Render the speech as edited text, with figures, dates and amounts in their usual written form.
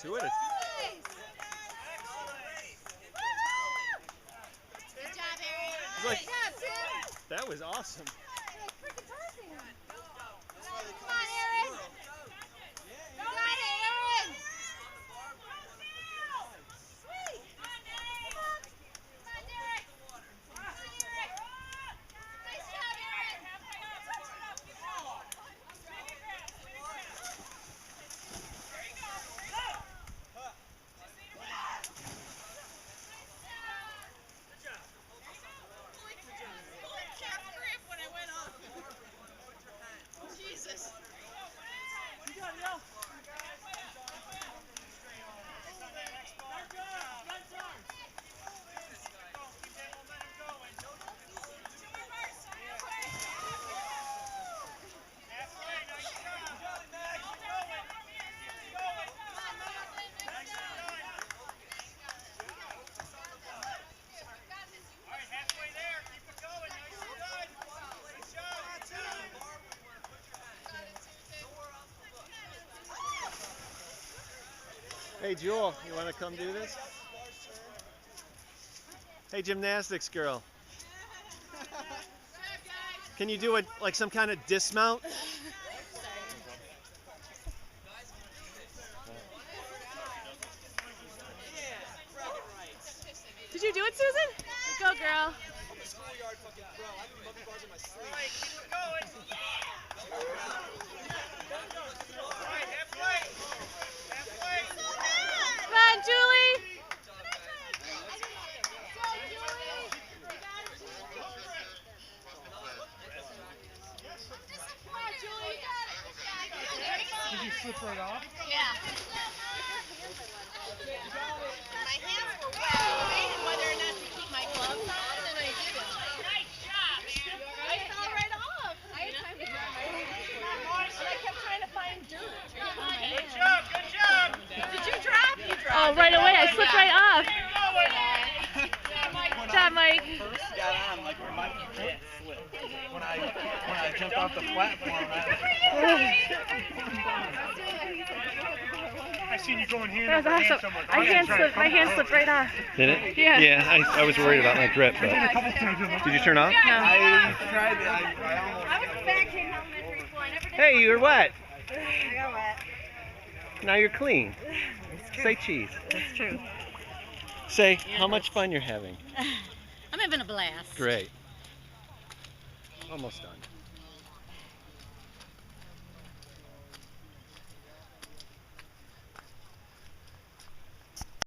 to it. Good job, Aaron. Like, Good job, Tim. that was awesome. Freaking tossing him. Come on, Aaron. You got it, Aaron. Sweet. Come on, Derek. Nice job, Aaron. Jesus. You got it, yo. Hey, Jewel, you want to come do this? Hey, gymnastics girl. Can you do it like some kind of dismount? Did you do it, Susan? Go, girl. Come on, Julie. Did you slip right off? Yeah. My hands were wet. I debated whether or not to keep my gloves on, and I didn't. Nice job, man. I fell right off. I had time to grab my hands. And I kept trying to find dirt. Good job, good job! Did you drop? You dropped. Oh, right away. I slipped right off. Good job, Mike. First got on, like my foot slipped. When I jumped off the platform, I seen you going hand That was over awesome. hand, so My hand slipped right off. Did it? Yeah. Yeah, I was worried about my grip. But... Did you turn off? No. I tried it. I almost. I was back in elementary school. I never did. Hey, you're wet. I got wet. Now you're clean. Say cheese. That's true. Say how much fun you're having. I'm having a blast. Great. Almost done.